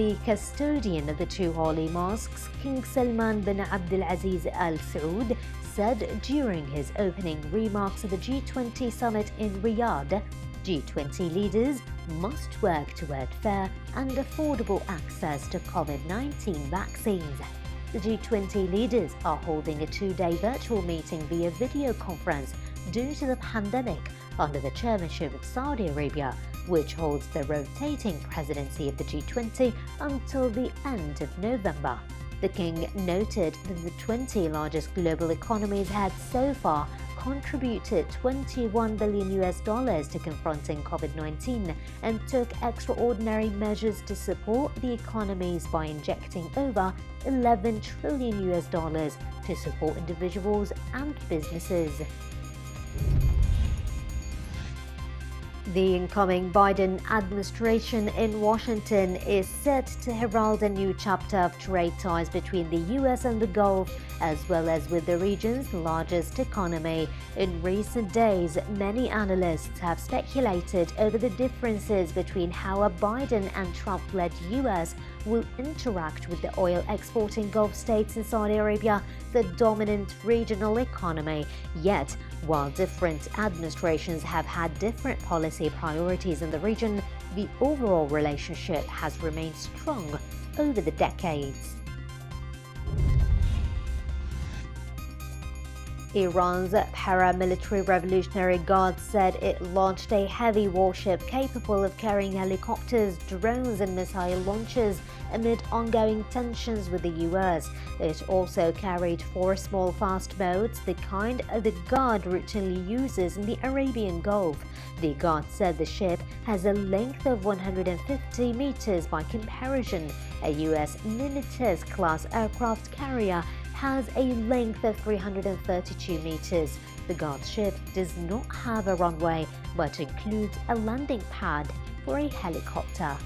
the custodian of the two holy mosques, King Salman bin Abdulaziz Al Saud, said during his opening remarks at the G20 summit in Riyadh, G20 leaders must work toward fair and affordable access to COVID-19 vaccines. The G20 leaders are holding a two-day virtual meeting via video conference due to the pandemic under the chairmanship of Saudi Arabia, which holds the rotating presidency of the G20 until the end of November. The king noted that the 20 largest global economies had so far contributed $21 billion to confronting COVID-19 and took extraordinary measures to support the economies by injecting over $11 trillion to support individuals and businesses. The incoming Biden administration in Washington is set to herald a new chapter of trade ties between the U.S. and the Gulf, as well as with the region's largest economy. In recent days, many analysts have speculated over the differences between how a Biden and Trump-led U.S. will interact with the oil-exporting Gulf states in Saudi Arabia, the dominant regional economy. Yet, while different administrations have had different policy priorities in the region, the overall relationship has remained strong over the decades. Iran's paramilitary Revolutionary Guard said it launched a heavy warship capable of carrying helicopters, drones and missile launchers amid ongoing tensions with the U.S. It also carried 4 small fast boats, the kind the Guard routinely uses in the Arabian Gulf. The Guard said the ship has a length of 150 meters by comparison. A U.S. Nimitz-class aircraft carrier has a length of 332 meters. The Guard ship does not have a runway, but includes a landing pad for a helicopter.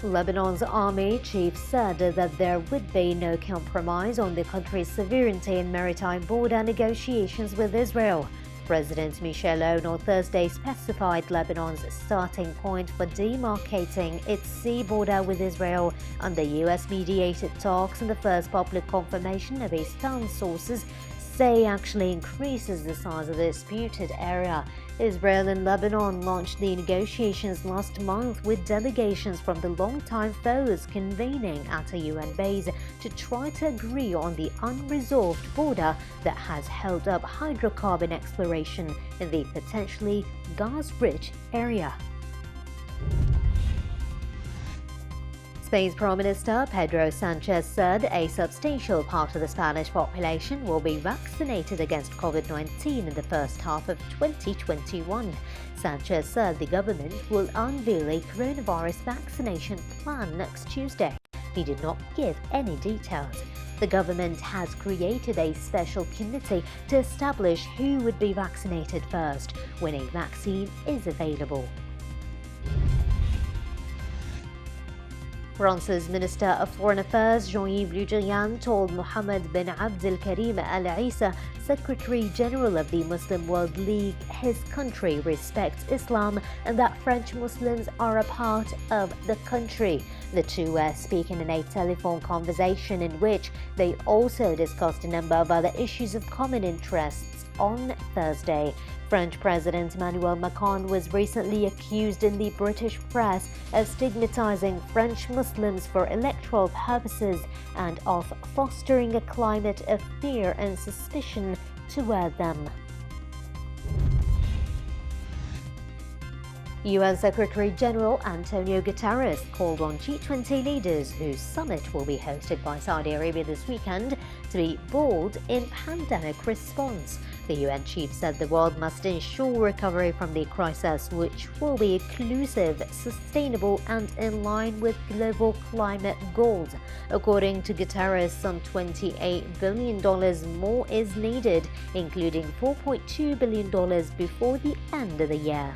Lebanon's army chief said that there would be no compromise on the country's sovereignty and maritime border negotiations with Israel. President Michel Aoun on Thursday specified Lebanon's starting point for demarcating its sea border with Israel under US-mediated talks, and the first public confirmation of a stance sources say actually increases the size of the disputed area. Israel and Lebanon launched the negotiations last month, with delegations from the longtime foes convening at a UN base to try to agree on the unresolved border that has held up hydrocarbon exploration in the potentially gas-rich area. Spain's Prime Minister Pedro Sanchez said a substantial part of the Spanish population will be vaccinated against COVID-19 in the first half of 2021. Sanchez said the government will unveil a coronavirus vaccination plan next Tuesday. He did not give any details. The government has created a special committee to establish who would be vaccinated first when a vaccine is available. France's Minister of Foreign Affairs Jean-Yves Le Drian told Mohammed bin Abdel Karim Al Issa, Secretary General of the Muslim World League, his country respects Islam and that French Muslims are a part of the country. The two were speaking in a telephone conversation in which they also discussed a number of other issues of common interests on Thursday. French President Emmanuel Macron was recently accused in the British press of stigmatizing French Muslims for electoral purposes and of fostering a climate of fear and suspicion toward them. UN Secretary General Antonio Guterres called on G20 leaders, whose summit will be hosted by Saudi Arabia this weekend, to be bold in pandemic response. The UN chief said the world must ensure recovery from the crisis, which will be inclusive, sustainable and in line with global climate goals. According to Guterres, some $28 billion more is needed, including $4.2 billion before the end of the year.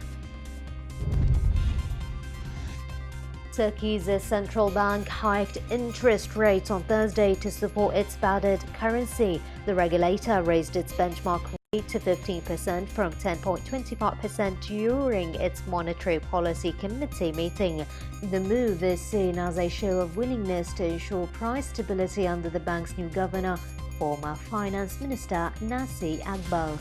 Turkey's central bank hiked interest rates on Thursday to support its battered currency. The regulator raised its benchmark to 15% from 10.25% during its Monetary Policy Committee meeting. The move is seen as a show of willingness to ensure price stability under the bank's new governor, former Finance Minister Nasir Akbar.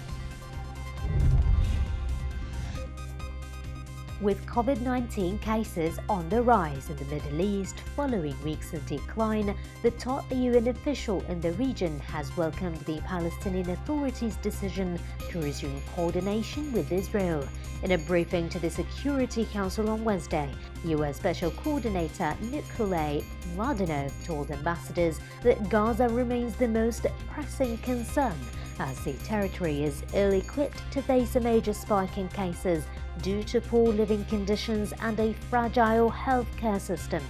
With COVID-19 cases on the rise in the Middle East following weeks of decline, the top UN official in the region has welcomed the Palestinian Authority's decision to resume coordination with Israel. In a briefing to the Security Council on Wednesday, US Special Coordinator Nikolay Mladenov told ambassadors that Gaza remains the most pressing concern, as the territory is ill-equipped to face a major spike in cases due to poor living conditions and a fragile healthcare system.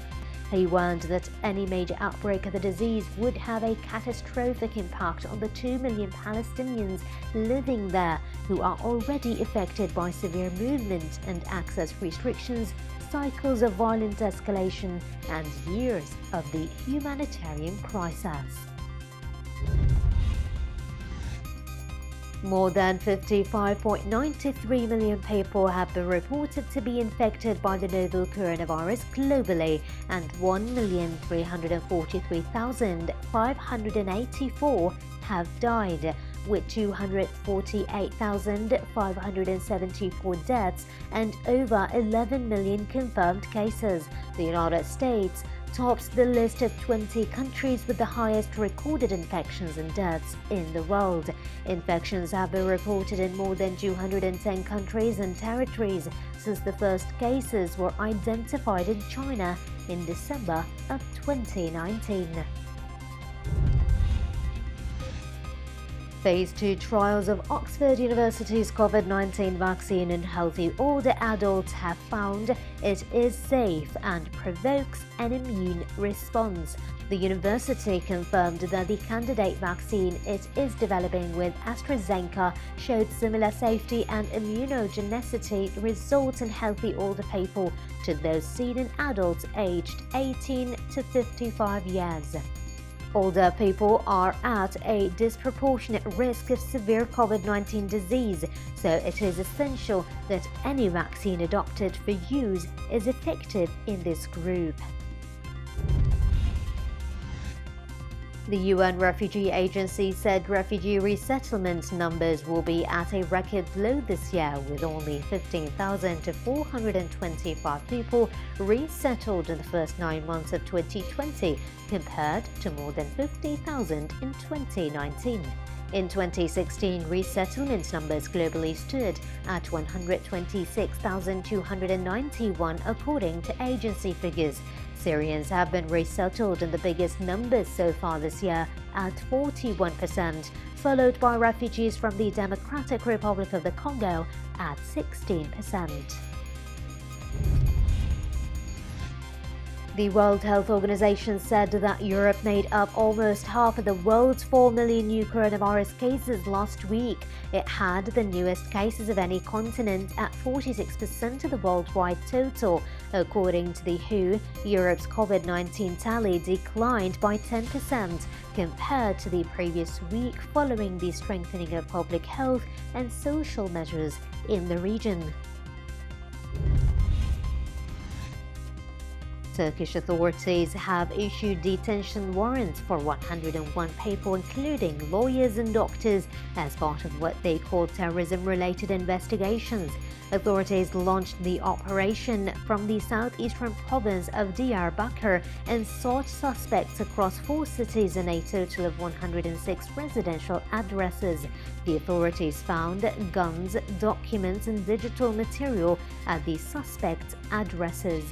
He warned that any major outbreak of the disease would have a catastrophic impact on the 2 million Palestinians living there, who are already affected by severe movement and access restrictions, cycles of violent escalation, and years of the humanitarian crisis. More than 55.93 million people have been reported to be infected by the novel coronavirus globally, and 1,343,584 have died, with 248,574 deaths and over 11 million confirmed cases. The United States tops the list of 20 countries with the highest recorded infections and deaths in the world. Infections have been reported in more than 210 countries and territories since the first cases were identified in China in December of 2019. Phase 2 trials of Oxford University's COVID-19 vaccine in healthy older adults have found it is safe and provokes an immune response. The university confirmed that the candidate vaccine it is developing with AstraZeneca showed similar safety and immunogenicity results in healthy older people to those seen in adults aged 18 to 55 years. Older people are at a disproportionate risk of severe COVID-19 disease, so it is essential that any vaccine adopted for use is effective in this group. The UN Refugee Agency said refugee resettlement numbers will be at a record low this year, with only 15,425 people resettled in the first 9 months of 2020, compared to more than 50,000 in 2019. In 2016, resettlement numbers globally stood at 126,291 according to agency figures. Syrians have been resettled in the biggest numbers so far this year at 41%, followed by refugees from the Democratic Republic of the Congo at 16%. The World Health Organization said that Europe made up almost half of the world's 4 million new coronavirus cases last week. It had the newest cases of any continent at 46% of the worldwide total. According to the WHO, Europe's COVID-19 tally declined by 10% compared to the previous week, following the strengthening of public health and social measures in the region. Turkish authorities have issued detention warrants for 101 people, including lawyers and doctors, as part of what they call terrorism-related investigations. Authorities launched the operation from the southeastern province of Diyarbakir and sought suspects across 4 cities and a total of 106 residential addresses. The authorities found guns, documents, and digital material at the suspects' addresses.